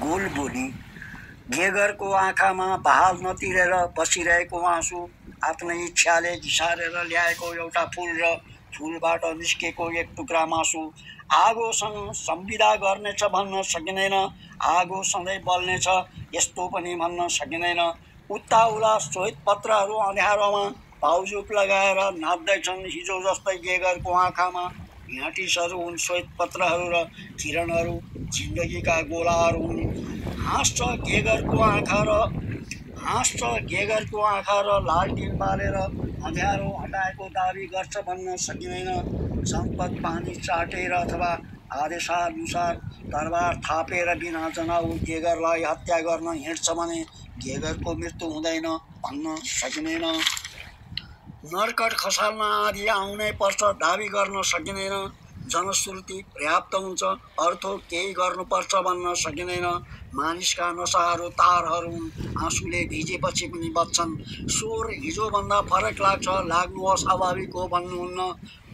Goal बोली गेगरको आँखामा बहाल नतिरेर बसिरहेको आँसु आफ्नै इच्छाले घिसारेर ल्याएको एउटा फुल र फुलबाट निस्केको एक टुक्रा मासु आगोसँग संविदा गर्नेछ भन्न सकिँदैन, आगो सधैँ बल्नेछ यस्तो पनि भन्न सकिँदैन। उत्ताउला श्वेत पत्रहरू अँध्यारोमा पाउजुप लगाएर नाच्दैछन्। हिजो जस्तै गेगरको आँखामा घ्याटिसहरू हुन्, श्वेत पत्रहरू र किरणहरू जिन्दगीका गोलाहरू हुन्। हाँस्छ गेगरको आँखा र लालटिन बालेर अँध्यारो हटाएको दाबी गर्छ भन्न सकिँदैन। सम्पत पानी चाटेर अथवा आदेशानुसार तरबार थापेर बिना जनाउ गेगरलाई हत्या गर्न हिँड्छ भने गेगरको मृत्यु हुँदैन भन्न सकिँदैन। नर्कट खसाल्न आधी आउनै पर्छ दाबी गर्न सकिँदैन। जनश्रुति पर्याप्त हुन्छ, अर्थो केही गर्नुपर्छ भन्न सकिँदैन। मानिसका नसाहरू तारहरू हुन्, आँसुले भिजेपछि पनि बच्छन्। स्वर हिजोभन्दा फरक लाग्छ, लाग्नु अस्वाभाविक हो भन्नुहुन्न।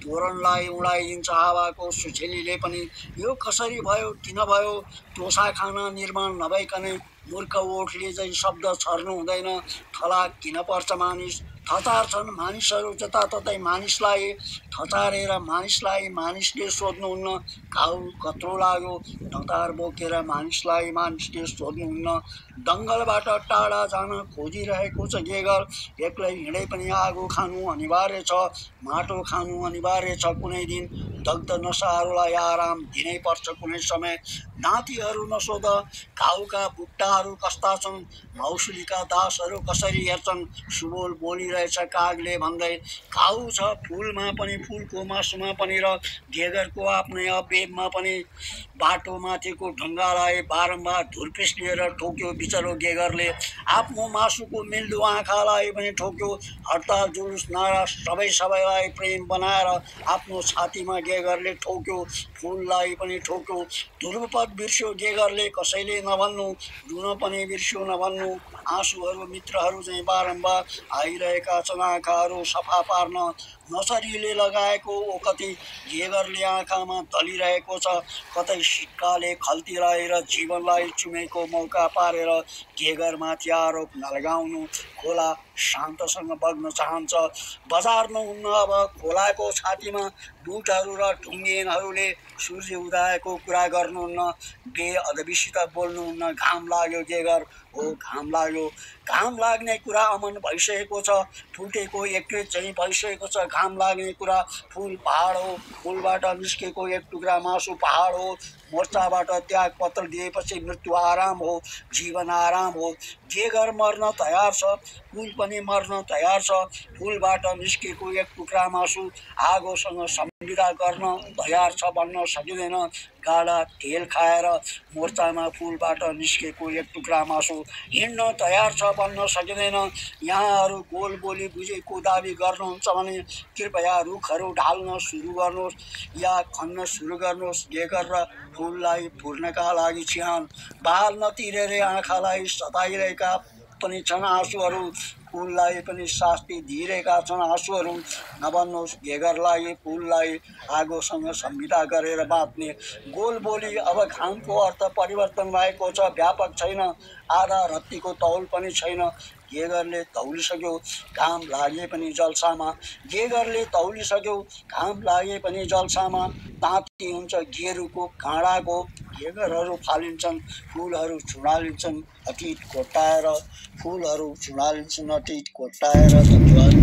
तोरणलाई उडाइदिन्छ हावाको सुझेलीले पनि। यो कसरी भयो, किन भयो? टोसा खाना निर्माण नभइकनै मूर्ख ओठले चाहिँ शब्द छर्नु हुँदैन। थला किन पर्छ मानिस? थचार्छन् मानिसहरू जताततै मानिसलाई। थचारेर मानिसलाई मानिसले सोध्नुहुन्न घाउ कत्रो लाग्यो, ढतार बोकेर मानिसलाई मानिसले सोध्नुहुन्न। दङ्गलबाट टाढा जान खोजिरहेको छ गेगर, एक्लै हिँडे पनि आगो खानु अनिवार्य छ, माटो खानु अनिवार्य छ। कुनै दिन दग्ध नसाहरूलाई आराम दिनै पर्छ कुनै समय। नातिहरू नसोध घाउका बुट्टाहरू कस्ता छन्, मौसुलीका दासहरू कसरी हेर्छन्। सुबोल बोलिरहेछ कागले भन्दै, घाउ छ फुलमा पनि, फुलको मासुमा पनि र गेगरको आफ्नै अबेबमा पनि। बाटोमाथिको ढुङ्गालाई बारम्बार धुर्पिस लिएर ठोक्यो बिचरो गेगरले। आफ्नो मासुको मिल्दो आँखालाई पनि ठोक्यो। हडताल जुलुस नारा सबैलाई प्रेम बनाएर आफ्नो छातीमा गेगरले ठोक्यो। फुललाई पनि ठोक्यो। ध्रुवपद बिर्स्यो गेगरले, कसैले नभन्नु, रुन पनि बिर्स्यो नभन्नु। आँसुहरू मित्रहरू चाहिँ बारम्बार आइरहेका छन् आँखाहरू सफा पार्न। नसरीले लगाएको ओकती गेगरले आँखामा दलिरहेको छ। कतै सिक्काले खल्तिरहेर जीवनलाई चुमेको मौका पारेर गेगरमाथि आरोप नलगाउनु। खोला शान्तसँग बग्न चाहन्छ, बजार्नुहुन्न अब खोलाको छातीमा बुटहरू र ढुङ्गेनहरूले। सूर्य उदाएको कुरा गर्नुहुन्न, बेअदबीसित बोल्नुहुन्न। घाम लाग्यो गेगर, हो घाम लाग्यो। घाम लाग्ने कुरा अमन भइसकेको छ, फुटेको एक्रेट चाहिँ भइसकेको छ। घाम लाग्ने कुरा, फुल पहाड हो, फुलबाट निस्केको एक टुक्रा मासु पहाड हो। मोर्चाबाट त्यागपत्र दिएपछि मृत्यु आराम हो, जीवन आराम हो। गेगर मर्न तयार छ, फुल पनि मर्न तयार छ। फुलबाट निस्केको एक टुक्रा मासु आगोसँग संविदा गर्न तयार छ भन्न सकिँदैन। गाडा तेल खाएर मोर्चामा फुलबाट निस्केको एक टुक्रा मासु हिँड्न तयार छ भन्न सकिँदैन। यहाँहरू गोल बोली बुझेको दाबी गर्नुहुन्छ भने कृपया रुखहरू ढाल्न सुरु गर्नुहोस् या खन्न सुरु गर्नुहोस्। गेगर र फुललाई पुर्नका लागि चिहान बहाल नतिरेर आँखालाई सताइरहेका पनि छन् आँसुहरू। फुललाई पनि शास्ति दिइरहेका छन् आँसुहरू। नभन्नुहोस् गेगरलाई, फुललाई आगोसँग संविदा गरेर बाँच्ने। गोल बोली अब घामको अर्थ परिवर्तन भएको छ, व्यापक छैन। आधा रत्तीको तौल पनि छैन। गेगरले तौलिसक्यो, घाम लागे पनि जल्सामा। गेगरले तौलिसक्यो, घाम लागे पनि जल्सामा। ताँती हुन्छ गेरुको काँडाको, गेगरहरू फालिन्छन्, फुलहरू चुडालिन्छन् अतीत कोट्टाएर। फुलहरू चुडालिन्छन् अतीत कोट्टाएर। धन्यवाद।